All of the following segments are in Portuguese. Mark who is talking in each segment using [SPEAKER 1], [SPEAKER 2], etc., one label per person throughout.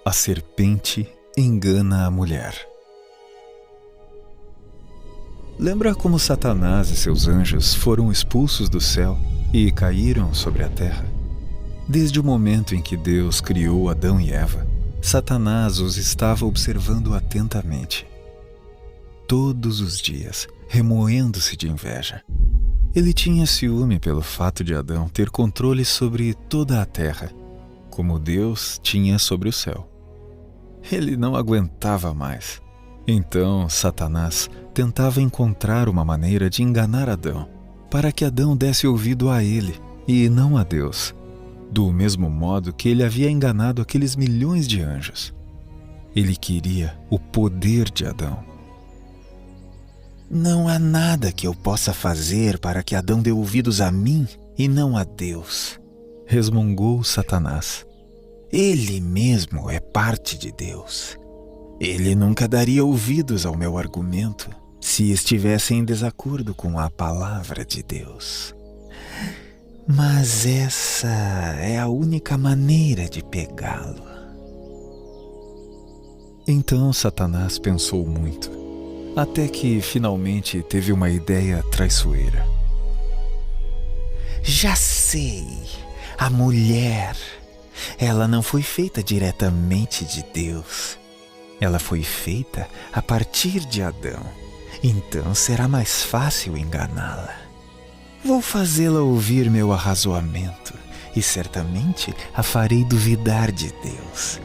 [SPEAKER 1] A serpente engana a mulher. Lembra como Satanás e seus anjos foram expulsos do céu e caíram sobre a terra? Desde o momento em que Deus criou Adão e Eva, Satanás os estava observando atentamente. Todos os dias, remoendo-se de inveja. Ele tinha ciúme pelo fato de Adão ter controle sobre toda a terra, como Deus tinha sobre o céu. Ele não aguentava mais. Então, Satanás tentava encontrar uma maneira de enganar Adão, para que Adão desse ouvido a ele e não a Deus, do mesmo modo que ele havia enganado aqueles milhões de anjos. Ele queria o poder de Adão.
[SPEAKER 2] Não há nada que eu possa fazer para que Adão dê ouvidos a mim e não a Deus,
[SPEAKER 1] resmungou Satanás.
[SPEAKER 2] Ele mesmo é parte de Deus. Ele nunca daria ouvidos ao meu argumento se estivesse em desacordo com a palavra de Deus. Mas essa é a única maneira de pegá-lo.
[SPEAKER 1] Então Satanás pensou muito, até que finalmente teve uma ideia traiçoeira.
[SPEAKER 2] Já sei, a mulher, ela não foi feita diretamente de Deus. Ela foi feita a partir de Adão. Então será mais fácil enganá-la. Vou fazê-la ouvir meu arrazoamento e certamente a farei duvidar de Deus.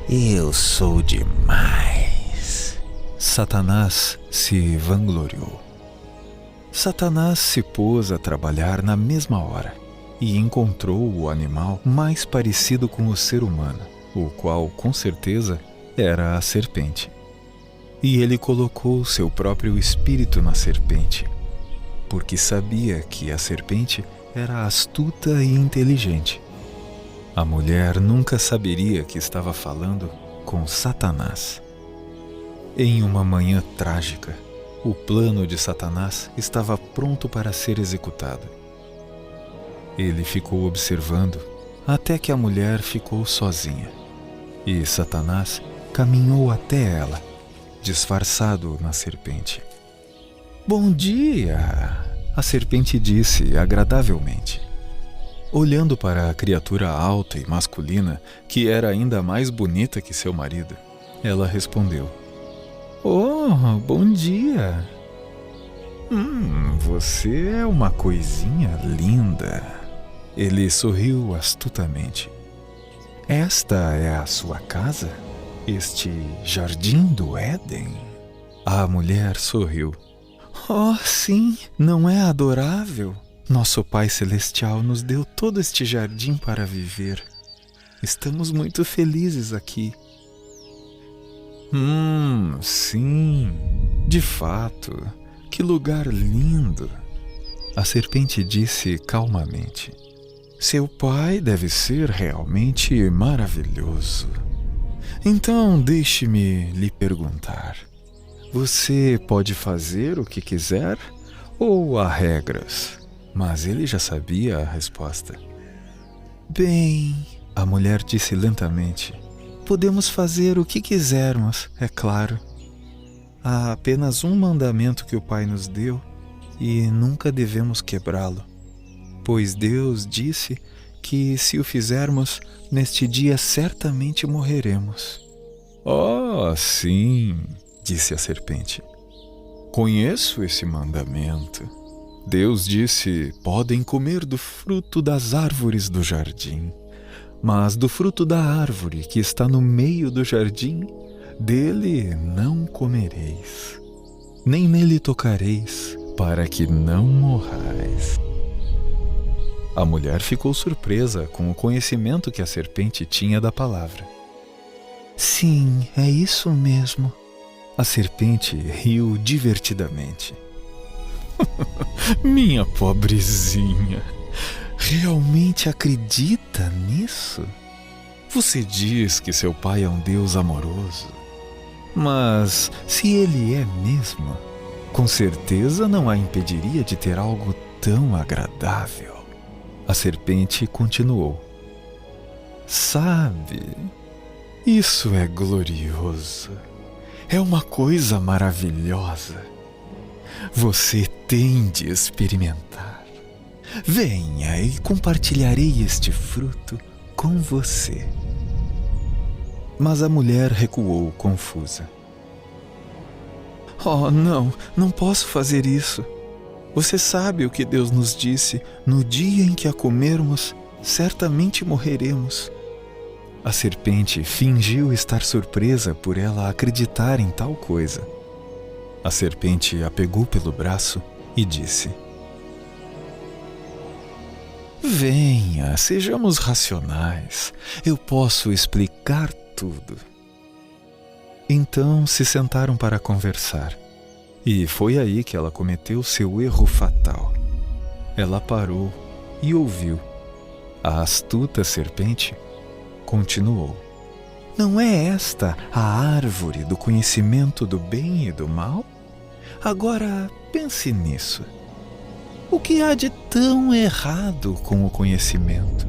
[SPEAKER 2] Eu sou demais.
[SPEAKER 1] Satanás se vangloriou. Satanás se pôs a trabalhar na mesma hora e encontrou o animal mais parecido com o ser humano, o qual, com certeza, era a serpente. E ele colocou seu próprio espírito na serpente, porque sabia que a serpente era astuta e inteligente. A mulher nunca saberia que estava falando com Satanás. Em uma manhã trágica, o plano de Satanás estava pronto para ser executado. Ele ficou observando até que a mulher ficou sozinha, e Satanás caminhou até ela, disfarçado na serpente.
[SPEAKER 2] Bom dia,
[SPEAKER 1] a serpente disse agradavelmente. Olhando para a criatura alta e masculina, que era ainda mais bonita que seu marido, ela respondeu:
[SPEAKER 2] Oh, bom dia.
[SPEAKER 1] Você é uma coisinha linda. Ele sorriu astutamente. Esta é a sua casa? Este jardim do Éden? A mulher sorriu.
[SPEAKER 2] Oh, sim, não é adorável? Nosso Pai Celestial nos deu todo este jardim para viver. Estamos muito felizes aqui.
[SPEAKER 1] Sim, de fato, que lugar lindo. A serpente disse calmamente. Seu pai deve ser realmente maravilhoso. Então, deixe-me lhe perguntar. Você pode fazer o que quiser ou há regras? Mas ele já sabia a resposta.
[SPEAKER 2] Bem,
[SPEAKER 1] a mulher disse lentamente,
[SPEAKER 2] podemos fazer o que quisermos, é claro. Há apenas um mandamento que o Pai nos deu e nunca devemos quebrá-lo, pois Deus disse que se o fizermos, neste dia certamente morreremos.
[SPEAKER 1] Oh, sim, disse a serpente. Conheço esse mandamento. Deus disse, podem comer do fruto das árvores do jardim, mas do fruto da árvore que está no meio do jardim, dele não comereis, nem nele tocareis, para que não morrais. A mulher ficou surpresa com o conhecimento que a serpente tinha da palavra.
[SPEAKER 2] Sim, é isso mesmo.
[SPEAKER 1] A serpente riu divertidamente. Minha pobrezinha, realmente acredita nisso? Você diz que seu pai é um Deus amoroso, mas se ele é mesmo, com certeza não a impediria de ter algo tão agradável. A serpente continuou: sabe, isso é glorioso. É uma coisa maravilhosa. Você tem de experimentar. Venha e compartilharei este fruto com você. Mas a mulher recuou confusa. Oh, não posso fazer isso. Você sabe o que Deus nos disse: no dia em que a comermos, certamente morreremos. A serpente fingiu estar surpresa por ela acreditar em tal coisa. A serpente a pegou pelo braço e disse: venha, sejamos racionais. Eu posso explicar tudo. Então se sentaram para conversar. E foi aí que ela cometeu seu erro fatal. Ela parou e ouviu. A astuta serpente continuou: não é esta a árvore do conhecimento do bem e do mal? Agora pense nisso. O que há de tão errado com o conhecimento?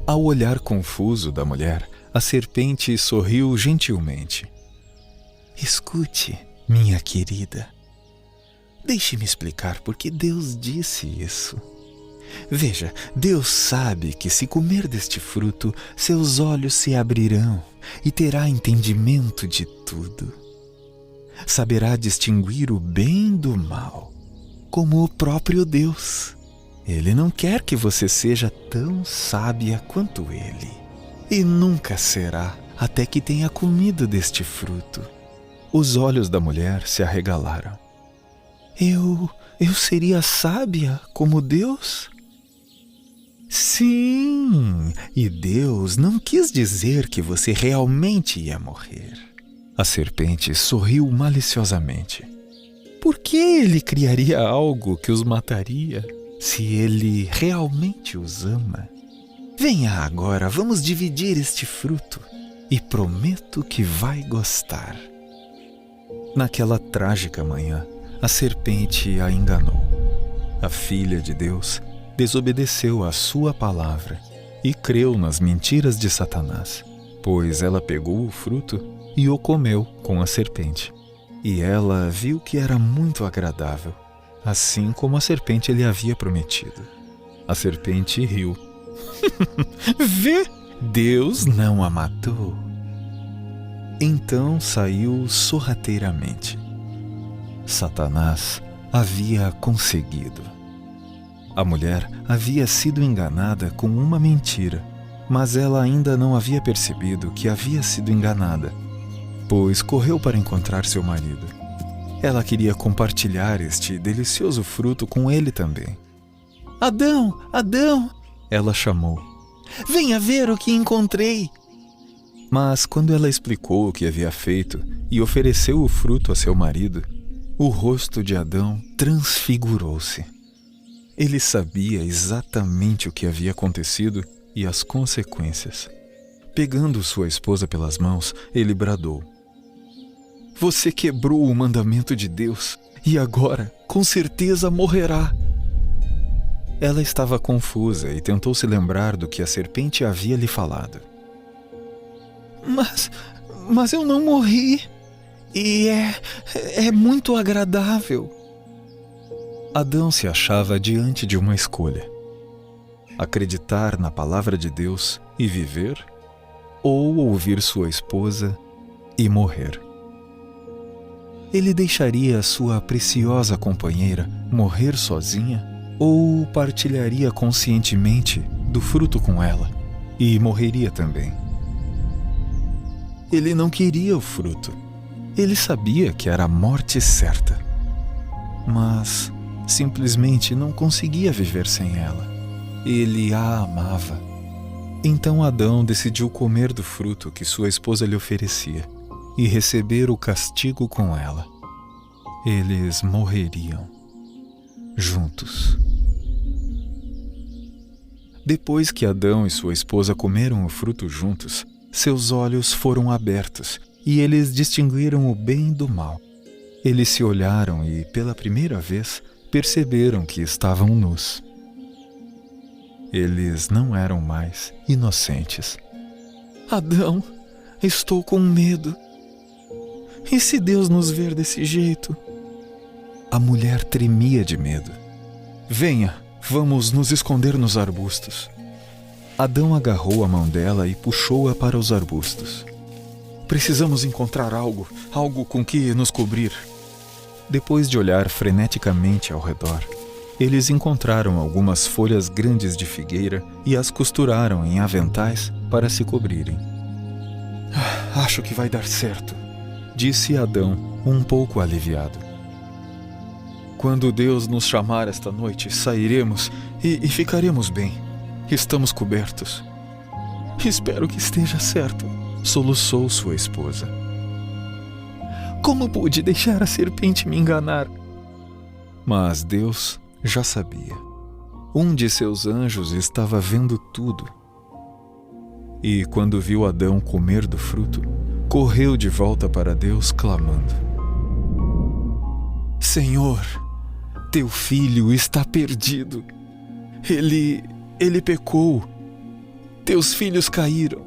[SPEAKER 1] Ao olhar confuso da mulher, a serpente sorriu gentilmente. Escute, minha querida. Deixe-me explicar por que Deus disse isso. Veja, Deus sabe que se comer deste fruto, seus olhos se abrirão e terá entendimento de tudo. Saberá distinguir o bem do mal, como o próprio Deus. Ele não quer que você seja tão sábia quanto ele. E nunca será até que tenha comido deste fruto. Os olhos da mulher se arregalaram. Eu seria sábia como Deus? Sim, e Deus não quis dizer que você realmente ia morrer. A serpente sorriu maliciosamente. Por que ele criaria algo que os mataria, se ele realmente os ama? Venha agora, vamos dividir este fruto, e prometo que vai gostar. Naquela trágica manhã, a serpente a enganou. A filha de Deus desobedeceu à sua palavra e creu nas mentiras de Satanás, pois ela pegou o fruto e o comeu com a serpente. E ela viu que era muito agradável, assim como a serpente lhe havia prometido. A serpente riu. Vê, Deus não a matou. Então saiu sorrateiramente. Satanás havia conseguido. A mulher havia sido enganada com uma mentira, mas ela ainda não havia percebido que havia sido enganada, pois correu para encontrar seu marido. Ela queria compartilhar este delicioso fruto com ele também. Adão, Adão! Ela chamou. Venha ver o que encontrei! Mas quando ela explicou o que havia feito e ofereceu o fruto a seu marido, o rosto de Adão transfigurou-se. Ele sabia exatamente o que havia acontecido e as consequências. Pegando sua esposa pelas mãos, ele bradou: Você quebrou o mandamento de Deus e agora, com certeza, morrerá. Ela estava confusa e tentou se lembrar do que a serpente havia lhe falado. Mas eu não morri. E é muito agradável. Adão se achava diante de uma escolha: acreditar na palavra de Deus e viver, ou ouvir sua esposa e morrer. Ele deixaria sua preciosa companheira morrer sozinha, ou partilharia conscientemente do fruto com ela e morreria também? Ele não queria o fruto. Ele sabia que era a morte certa, mas simplesmente não conseguia viver sem ela. Ele a amava. Então Adão decidiu comer do fruto que sua esposa lhe oferecia e receber o castigo com ela. Eles morreriam juntos. Depois que Adão e sua esposa comeram o fruto juntos, seus olhos foram abertos e eles distinguiram o bem do mal. Eles se olharam e, pela primeira vez, perceberam que estavam nus. Eles não eram mais inocentes.
[SPEAKER 2] Adão, estou com medo. E se Deus nos ver desse jeito?
[SPEAKER 1] A mulher tremia de medo. Venha, vamos nos esconder nos arbustos. Adão agarrou a mão dela e puxou-a para os arbustos. Precisamos encontrar algo com que nos cobrir. Depois de olhar freneticamente ao redor, eles encontraram algumas folhas grandes de figueira e as costuraram em aventais para se cobrirem. Acho que vai dar certo, disse Adão, um pouco aliviado. Quando Deus nos chamar esta noite, sairemos e ficaremos bem. Estamos cobertos.
[SPEAKER 2] Espero que esteja certo,
[SPEAKER 1] soluçou sua esposa.
[SPEAKER 2] Como pude deixar a serpente me enganar?
[SPEAKER 1] Mas Deus já sabia. Um de seus anjos estava vendo tudo. E quando viu Adão comer do fruto, correu de volta para Deus clamando: Senhor, teu filho está perdido. Ele pecou. Teus filhos caíram.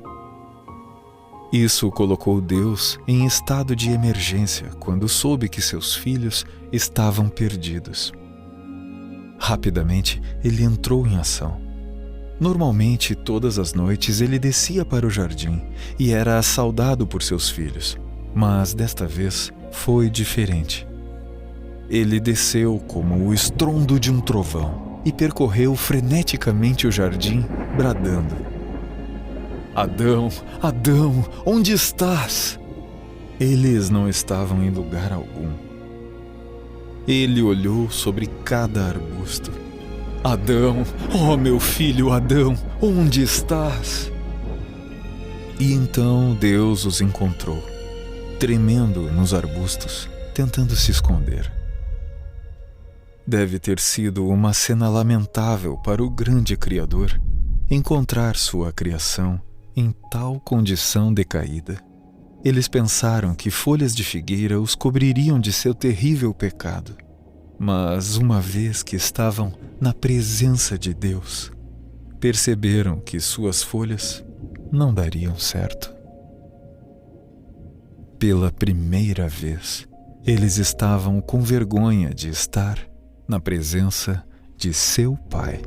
[SPEAKER 1] Isso colocou Deus em estado de emergência quando soube que seus filhos estavam perdidos. Rapidamente, ele entrou em ação. Normalmente, todas as noites, ele descia para o jardim e era saudado por seus filhos. Mas desta vez foi diferente. Ele desceu como o estrondo de um trovão e percorreu freneticamente o jardim, bradando: Adão, Adão, onde estás? Eles não estavam em lugar algum. Ele olhou sobre cada arbusto. Adão, oh meu filho Adão, onde estás? E então Deus os encontrou, tremendo nos arbustos, tentando se esconder. Deve ter sido uma cena lamentável para o grande Criador encontrar sua criação em tal condição decaída. Eles pensaram que folhas de figueira os cobririam de seu terrível pecado. Mas uma vez que estavam na presença de Deus, perceberam que suas folhas não dariam certo. Pela primeira vez, eles estavam com vergonha de estar na presença de seu Pai.